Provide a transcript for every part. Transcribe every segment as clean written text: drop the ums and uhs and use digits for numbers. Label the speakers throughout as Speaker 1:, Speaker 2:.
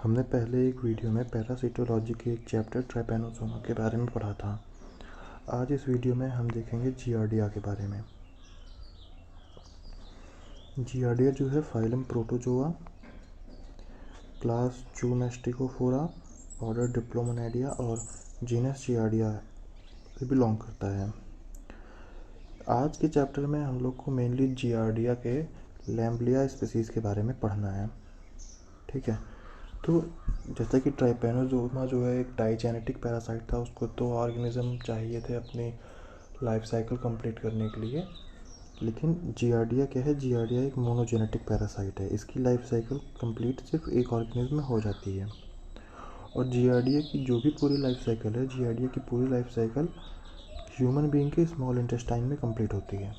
Speaker 1: हमने पहले एक वीडियो में पैरासिटोलॉजी के एक चैप्टर ट्राइपैनोसोमा के बारे में पढ़ा था। आज इस वीडियो में हम देखेंगे जियार्डिया के बारे में। जियार्डिया जो है फाइलम प्रोटोजोआ, क्लास चूमेस्टिकोफोरा, ऑर्डर डिप्लोमोनेडिया और जीनस जियार्डिया से बिलोंग करता है। आज के चैप्टर में हम लोग को मेनली जियार्डिया के लैम्बलिया स्पीसीज़ के बारे में पढ़ना है। ठीक है, तो जैसा कि ट्राइपैनोसोमा जो है एक डाइजेनेटिक पैरासाइट था, उसको दो ऑर्गेनिज्म चाहिए थे अपनी लाइफ साइकिल कंप्लीट करने के लिए। लेकिन जियार्डिया क्या है, जियार्डिया एक मोनोजेनेटिक पैरासाइट है। इसकी लाइफ साइकिल कंप्लीट सिर्फ एक ऑर्गेनिज्म में हो जाती है। और जियार्डिया की जो भी पूरी लाइफ साइकिल है, जियार्डिया की पूरी लाइफ साइकिल ह्यूमन बीइंग के स्मॉल इंटेस्टाइन में कंप्लीट होती है।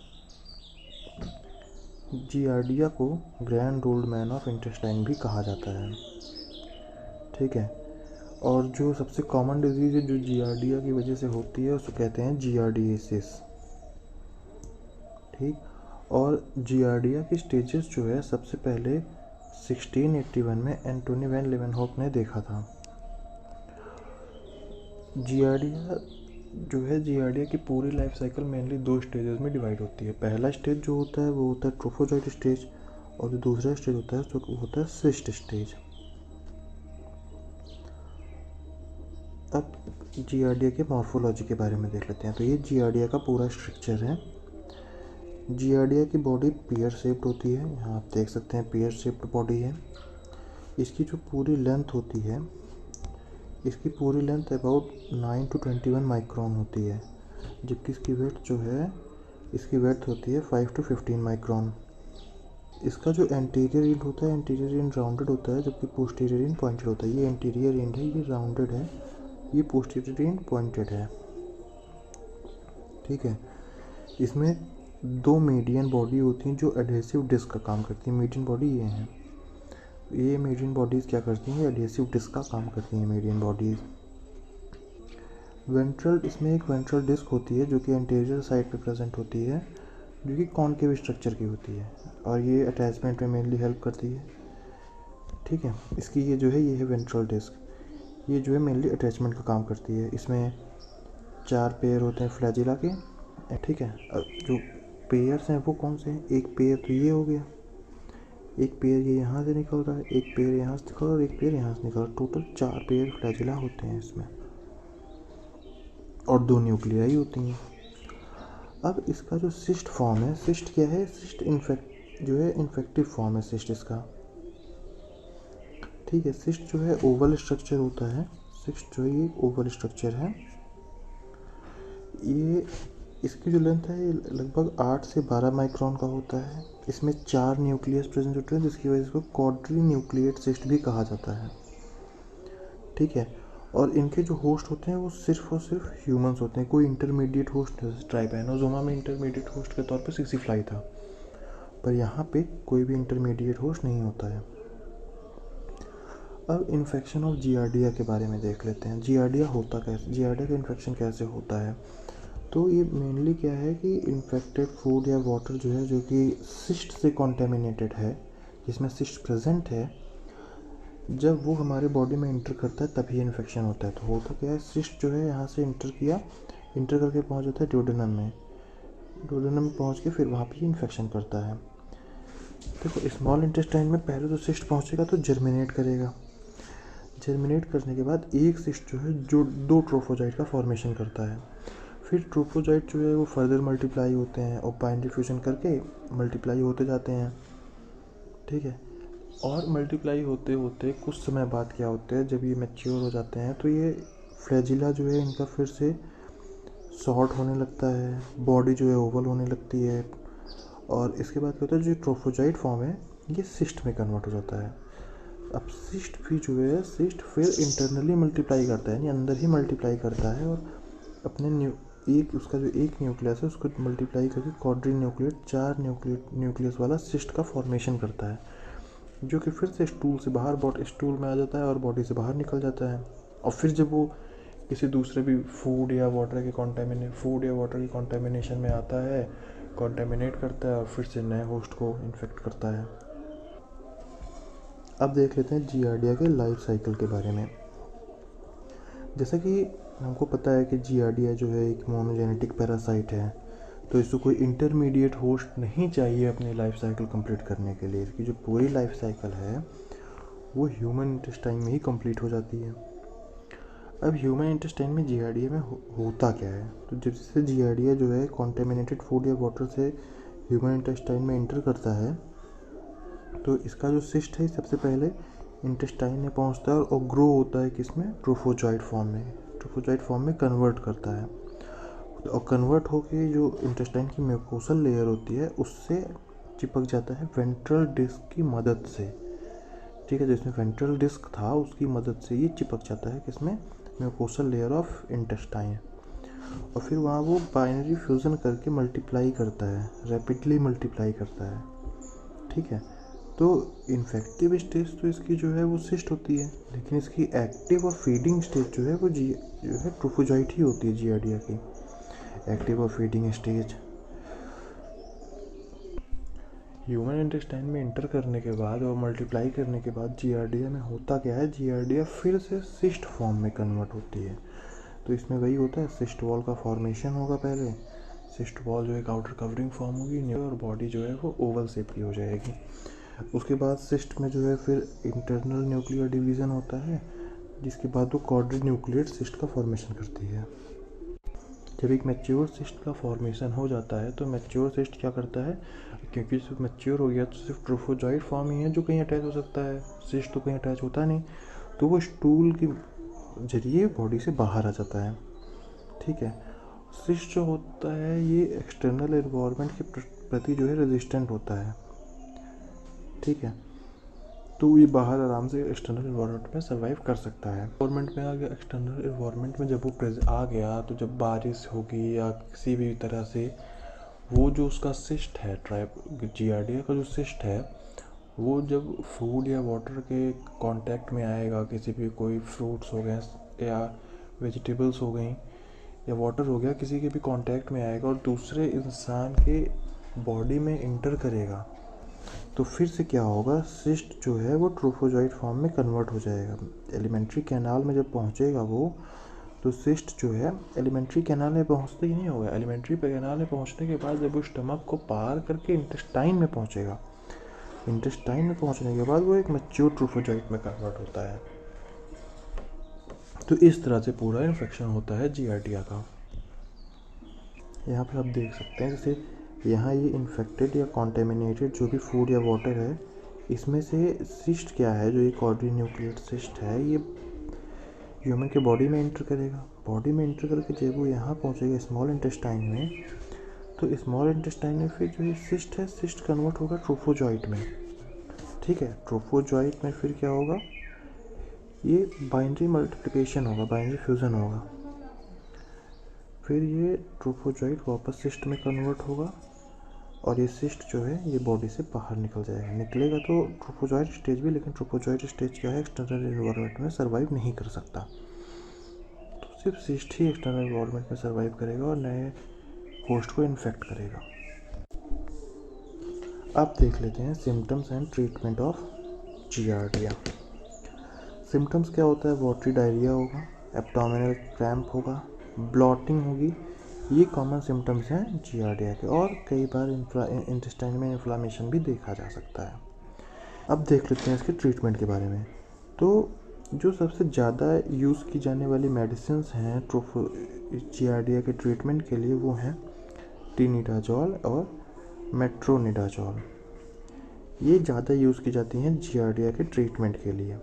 Speaker 1: जियार्डिया को grand old man of intestine भी कहा जाता है। ठीक है, और जो सबसे कॉमन डिजीज़ है जो जियार्डिया की वजह से होती है उसको कहते हैं जियार्डिएसिस। ठीक, और जियार्डिया की स्टेजेस जो है सबसे पहले 1681 में एंटोनी वैन लेवेनहॉक ने देखा था। जियार्डिया जो है, जियार्डिया की पूरी लाइफ साइकिल मेनली दो स्टेजेस में डिवाइड होती है। पहला स्टेज जो होता है वो होता है ट्रोफोजॉइट स्टेज, और जो दूसरा स्टेज होता है वो होता है सिस्ट स्टेज। अब जियार्डिया के मॉर्फोलॉजी के बारे में देख लेते हैं। तो ये जियार्डिया का पूरा स्ट्रक्चर है। जियार्डिया की बॉडी पेयर शेप्ड होती है, यहाँ आप देख सकते हैं पेयर शेप्ड बॉडी है। इसकी जो पूरी लेंथ होती है, इसकी पूरी लेंथ अबाउट 9 to 21 माइक्रोन होती है, जबकि इसकी वेट जो है, इसकी वेट होती है 5 to 15 माइक्रोन। इसका जो एंटीरियर एंड होता है, एंटीरियर एंड राउंडेड होता है, जबकि पोस्टीरियर एंड पॉइंटेड होता है। ये एंटीरियर एंड है, ये राउंडेड है, ये पोस्टीरियर एंड पॉइंटेड है। ठीक है, इसमें दो मीडियन बॉडी होती हैं जो एडहेसिव डिस्क का काम करती हैं। मीडियन बॉडी ये हैं, ये मीडियन बॉडीज़ क्या करती हैं, एडहेसिव डिस्क का काम करती हैं मीडियन बॉडीज़। वेंट्रल, इसमें एक वेंट्रल डिस्क होती है जो कि एंटीरियर साइड पे प्रेजेंट होती है, जो कि कॉनकेव स्ट्रक्चर की होती है, और ये अटैचमेंट में मेनली हेल्प करती है। ठीक है, इसकी ये जो है, ये है वेंट्रल डिस्क, ये जो है मेनली अटैचमेंट का काम करती है। इसमें 4 पेयर होते हैं फ्लैजिला के। ठीक है, जो पेयर्स हैं वो कौन से हैं, एक पेयर तो ये हो गया, एक पेयर ये यहाँ से निकल रहा है, एक पेयर यहाँ से निकल रहा है और एक पेयर यहाँ से निकल रहा है। टोटल 4 पेयर फ्लैजिला होते हैं इसमें, और 2 न्यूक्लियाई होती हैं। अब इसका जो सिस्ट फॉर्म है, सिस्ट क्या है, सिस्ट जो है इन्फेक्टिव फॉर्म है सिस्ट इसका। ठीक है, सिस्ट जो है ओवल स्ट्रक्चर होता है, सिस्ट जो है ये ओवल स्ट्रक्चर है। ये इसकी जो लेंथ है ये लगभग 8 से 12 माइक्रोन का होता है। इसमें 4 न्यूक्लियस प्रेजेंट होते हैं, जिसकी वजह से इसको क्वाड्री न्यूक्लिएट सिस्ट भी कहा जाता है। ठीक है, और इनके जो होस्ट होते हैं वो सिर्फ और सिर्फ ह्यूमंस होते हैं। कोई इंटरमीडिएट होस्ट, ट्राइपैनोसोमा में इंटरमीडिएट होस्ट के तौर पे सिक्सीफ्लाई था, पर यहाँ पे कोई भी इंटरमीडिएट होस्ट नहीं होता है। अब इन्फेक्शन ऑफ जियार्डिया के बारे में देख लेते हैं। जियार्डिया होता कैसे, जियार्डिया का इन्फेक्शन कैसे होता है। तो ये मेनली क्या है कि इन्फेक्टेड फूड या वाटर जो है, जो कि सिस्ट से कॉन्टेमिनेटेड है, जिसमें सिस्ट प्रेजेंट है, जब वो हमारे बॉडी में इंटर करता है तभी इन्फेक्शन होता है। तो होता क्या है, सिस्ट जो है यहाँ से इंटर किया, इंटर करके पहुँच जाता है ड्यूडेनम में, ड्यूडेनम में पहुँच के फिर वहाँ पे इन्फेक्शन करता है। देखो, स्मॉल इंटेस्टाइन में पहले तो सिस्ट पहुँचेगा तो जर्मिनेट करेगा, जर्मिनेट करने के बाद एक सिस्ट जो है जो 2 ट्रोफोजाइट का फॉर्मेशन करता है। फिर ट्रोफोजाइट जो है वो फर्दर मल्टीप्लाई होते हैं और बाइंड डिफ्यूजन करके मल्टीप्लाई होते जाते हैं। ठीक है, और मल्टीप्लाई होते होते कुछ समय बाद क्या होता है, जब ये मैच्योर हो जाते हैं तो ये फ्लैजिला जो है इनका फिर से शॉर्ट होने लगता है, बॉडी जो है ओवल होने लगती है, और इसके बाद क्या होता है, जो ट्रोफोजाइट फॉर्म है ये सिस्ट में कन्वर्ट हो जाता है। अब सिस्ट भी जो है, सिस्ट फिर इंटरनली मल्टीप्लाई करता है, यानी अंदर ही मल्टीप्लाई करता है, और अपने उसका जो एक न्यूक्लियस है उसको मल्टीप्लाई करके क्वाड्री न्यूक्लिएट 4 न्यूक्लियस वाला सिस्ट का फॉर्मेशन करता है, जो कि फिर से स्टूल से बाहर स्टूल में आ जाता है और बॉडी से बाहर निकल जाता है। और फिर जब वो किसी दूसरे भी फूड या वाटर के कॉन्टेमिनेशन में आता है, कॉन्टेमिनेट करता है और फिर से नए होस्ट को इन्फेक्ट करता है। अब देख लेते हैं जियार्डिया के लाइफ साइकिल के बारे में। जैसा कि हमको पता है कि जियार्डिया जो है एक मोनोजेनेटिक पैरासाइट है, तो इसको कोई इंटरमीडिएट होस्ट नहीं चाहिए अपनी लाइफ साइकिल कंप्लीट करने के लिए। इसकी जो पूरी लाइफ साइकिल है वो ह्यूमन इंटेस्टाइन में ही कंप्लीट हो जाती है। अब ह्यूमन इंटेस्टाइन में जियार्डिया में होता क्या है, तो जैसे जियार्डिया जो है कॉन्टेमिनेटेड फूड या वाटर से ह्यूमन इंटेस्टाइन में एंटर करता है, तो इसका जो सिस्ट है सबसे पहले इंटेस्टाइन में पहुंचता है और ग्रो होता है किसमें, ट्रोफोजॉइड फॉर्म में। ट्रोफोजॉइड फॉर्म में कन्वर्ट करता है और कन्वर्ट होके जो इंटेस्टाइन की म्यूकोसल लेयर होती है उससे चिपक जाता है वेंट्रल डिस्क की मदद से। ठीक है, जिसमें वेंट्रल डिस्क था उसकी मदद से ये चिपक जाता है किसमें, म्यूकोसल लेयर ऑफ इंटेस्टाइन। और फिर वहाँ वो बाइनरी फ्यूज़न करके मल्टीप्लाई करता है, रैपिडली मल्टीप्लाई करता है। ठीक है, तो इन्फेक्टिव स्टेज तो इसकी जो है वो सिस्ट होती है, लेकिन इसकी एक्टिव और फीडिंग स्टेज जो है वो जो है ट्रोफोजॉइट ही होती है जियार्डिया की। एक्टिव और फीडिंग स्टेज ह्यूमन इंटेस्टाइन में इंटर करने के बाद और मल्टीप्लाई करने के बाद जियार्डिया में होता क्या है, जियार्डिया फिर से सिस्ट फॉर्म में कन्वर्ट होती है। तो इसमें वही होता है, सिस्ट वॉल का फॉर्मेशन होगा पहले। सिस्ट वॉल जो एक आउटर कवरिंग फॉर्म होगी और बॉडी जो है वो ओवल शेप की हो जाएगी। उसके बाद सिस्ट में जो है फिर इंटरनल न्यूक्लियर डिवीज़न होता है, जिसके बाद वो क्वाड्रीन्यूक्लिएट सिस्ट का फॉर्मेशन करती है। जब एक मैच्योर सिस्ट का फॉर्मेशन हो जाता है तो मैच्योर सिस्ट क्या करता है, क्योंकि सिर्फ मैच्योर हो गया तो सिर्फ ट्रोफोजॉइड फॉर्म ही है जो कहीं अटैच हो सकता है, सिस्ट तो कहीं अटैच होता नहीं, तो वो स्टूल के जरिए बॉडी से बाहर आ जाता है। ठीक है, सिस्ट जो होता है ये एक्सटर्नल एनवायरनमेंट के प्रति जो है रेजिस्टेंट होता है। ठीक है, तो ये बाहर आराम से एक्सटर्नल एनवायरनमेंट में सर्वाइव कर सकता है। एनवायरनमेंट में आ गया, एक्सटर्नल एनवायरनमेंट में जब वो आ गया तो जब बारिश होगी या किसी भी तरह से वो जो उसका सिस्ट है, जियार्डिया का जो सिस्ट है, वो जब फूड या वाटर के कांटेक्ट में आएगा, किसी भी कोई फ्रूट्स हो गए या वेजिटेबल्स हो गई या वाटर हो गया, किसी के भी कांटेक्ट में आएगा और दूसरे इंसान के बॉडी में इंटर करेगा, तो फिर से क्या होगा, सिस्ट जो है वो ट्रोफोजॉइड फॉर्म में कन्वर्ट हो जाएगा। एलिमेंट्री कैनाल में जब पहुंचेगा वो, तो सिस्ट जो है एलिमेंट्री कैनाल में पहुंचते ही नहीं होगा। एलिमेंट्री कैनाल में पहुंचने के बाद जब वो स्टमक को पार करके इंटेस्टाइन में पहुंचेगा, इंटेस्टाइन में पहुंचने के बाद वो एक मैच्योर ट्रोफोजॉइड में कन्वर्ट होता है। तो इस तरह से पूरा इन्फेक्शन होता है जियार्डिया का। यहाँ पे आप देख सकते हैं, जैसे यहाँ ये इन्फेक्टेड या कॉन्टेमिनेटेड जो भी फूड या वाटर है, इसमें से सिस्ट क्या है, जो ये क्वाड्रीन्यूक्लिएट सिस्ट है, ये ह्यूमन के बॉडी में एंटर करेगा। बॉडी में एंटर करके जब वो यहाँ पहुँचेगा स्मॉल इंटेस्टाइन में, तो स्मॉल इंटेस्टाइन में फिर जो ये सिस्ट है, सिस्ट कन्वर्ट होगा ट्रोफोजॉइट में। ठीक है, ट्रोफोजॉइट में फिर क्या होगा, ये बाइनरी मल्टीप्लिकेशन होगा, बाइनरी फ्यूज़न होगा। फिर ये ट्रोफोजॉइट वापस सिस्ट में कन्वर्ट होगा और ये सिस्ट जो है ये बॉडी से बाहर निकल जाएगा। निकलेगा तो ट्रोफोजॉइट स्टेज भी, लेकिन ट्रोफोजॉइट स्टेज क्या है, एक्सटर्नल एनवायरनमेंट में सर्वाइव नहीं कर सकता, तो सिर्फ सिस्ट ही एक्सटर्नल एनवायरनमेंट में सर्वाइव करेगा और नए होस्ट को इन्फेक्ट करेगा। अब देख लेते हैं symptoms and treatment of giardia. Symptoms क्या होता है, वाटरी डायरिया होगा, एब्डोमिनल क्रैम्प होगा, ब्लॉटिंग होगी, ये कॉमन सिम्टम्स हैं जियार्डिया के। और कई बार इंटेस्टाइन में इन्फ्लामेशन भी देखा जा सकता है। अब देख लेते हैं इसके ट्रीटमेंट के बारे में। तो जो सबसे ज़्यादा यूज़ की जाने वाली मेडिसिन्स हैं जियार्डिया के ट्रीटमेंट के लिए वो हैं टिनिडाजोल और मेट्रोनिडाजोल। ये ज़्यादा यूज़ की जाती हैं जियार्डिया के ट्रीटमेंट के लिए।